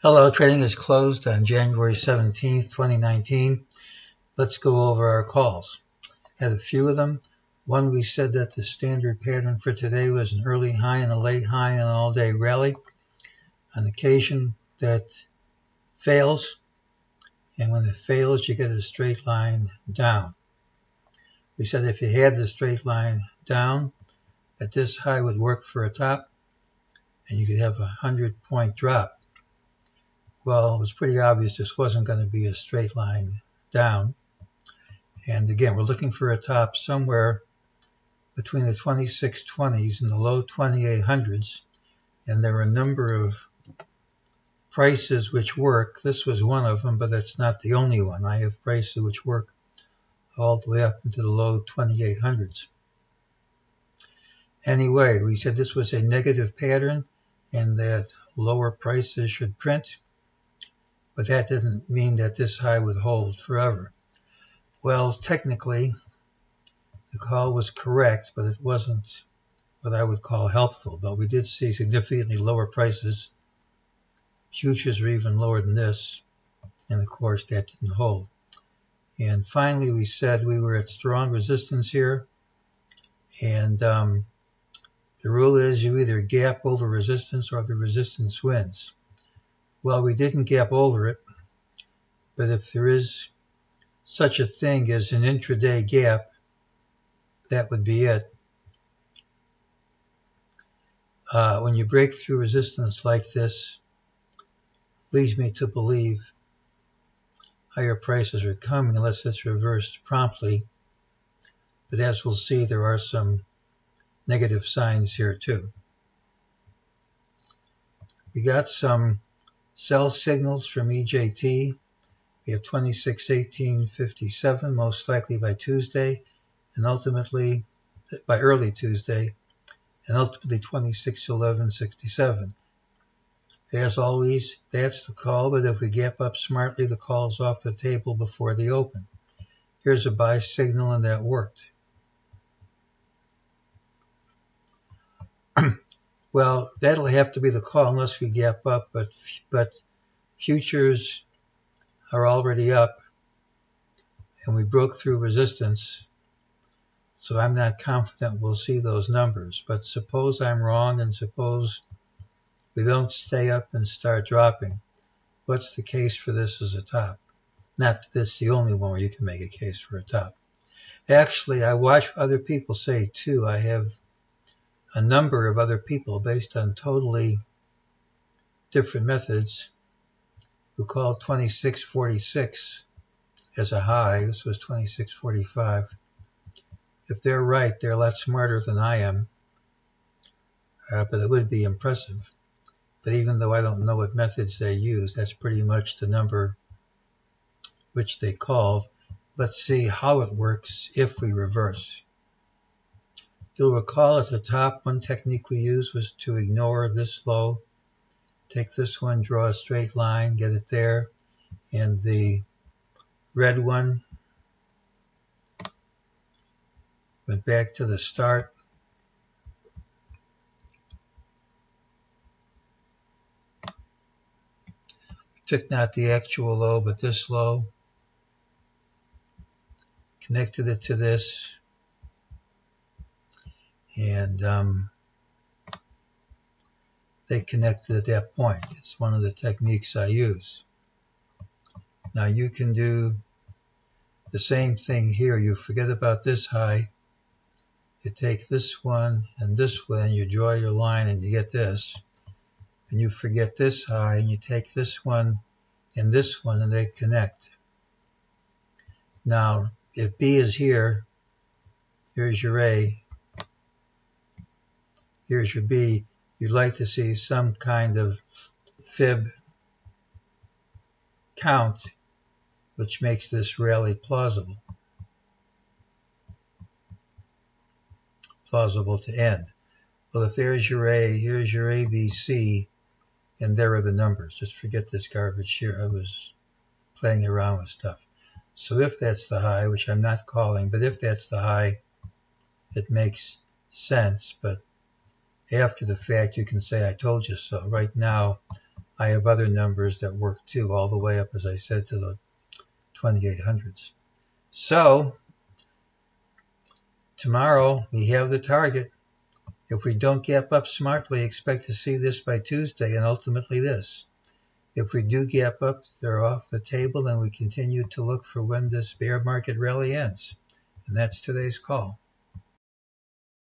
Hello, trading is closed on January 17th, 2019. Let's go over our calls. Had a few of them. One, we said that the standard pattern for today was an early high and a late high and an all-day rally. On occasion, that fails, and when it fails, you get a straight line down. We said if you had the straight line down, that this high would work for a top, and you could have a 100-point drop. Well, it was pretty obvious this wasn't going to be a straight line down. And again, we're looking for a top somewhere between the 2620s and the low 2800s. And there are a number of prices which work. This was one of them, but that's not the only one. I have prices which work all the way up into the low 2800s. Anyway, we said this was a negative pattern and that lower prices should print. But that didn't mean that this high would hold forever. Well, technically, the call was correct, but it wasn't what I would call helpful. But we did see significantly lower prices. Futures were even lower than this. And, of course, that didn't hold. And finally, we said we were at strong resistance here. And the rule is you either gap over resistance or the resistance wins. Well, we didn't gap over it, but if there is such a thing as an intraday gap, that would be it. When you break through resistance like this, leads me to believe higher prices are coming unless it's reversed promptly. But as we'll see, there are some negative signs here too. We got some sell signals from MEJT. We have 2618.57, most likely by Tuesday, and ultimately by early Tuesday, and ultimately 2611.67. As always, that's the call, but if we gap up smartly, the call's off the table before the open. Here's a buy signal, and that worked. Well, that'll have to be the call unless we gap up, but futures are already up, and we broke through resistance, so I'm not confident we'll see those numbers. But suppose I'm wrong, and suppose we don't stay up and start dropping. What's the case for this as a top? Not that this is the only one where you can make a case for a top. Actually, I watch other people say too. I have a number of other people based on totally different methods who call 2646 as a high. This was 2645. If they're right, they're a lot smarter than I am, but it would be impressive. But even though I don't know what methods they use, that's pretty much the number which they called. Let's see how it works if we reverse. You'll recall at the top, one technique we used was to ignore this low, take this one, draw a straight line, get it there, and the red one went back to the start. Took not the actual low, but this low, connected it to this, and they connected at that point. It's one of the techniques I use. Now you can do the same thing here. You forget about this high. You take this one and this one, and you draw your line and you get this. And you forget this high and you take this one, and they connect. Now, if B is here, here's your A, here's your B, you'd like to see some kind of fib count, which makes this rally plausible to end. Well, if there's your A, here's your ABC, and there are the numbers. Just forget this garbage here. I was playing around with stuff. So if that's the high, which I'm not calling, but if that's the high, it makes sense. But after the fact, you can say, I told you so. Right now, I have other numbers that work too, all the way up, as I said, to the 2800s. So tomorrow we have the target. If we don't gap up smartly, expect to see this by Tuesday and ultimately this. If we do gap up, they're off the table and we continue to look for when this bear market rally ends. And that's today's call.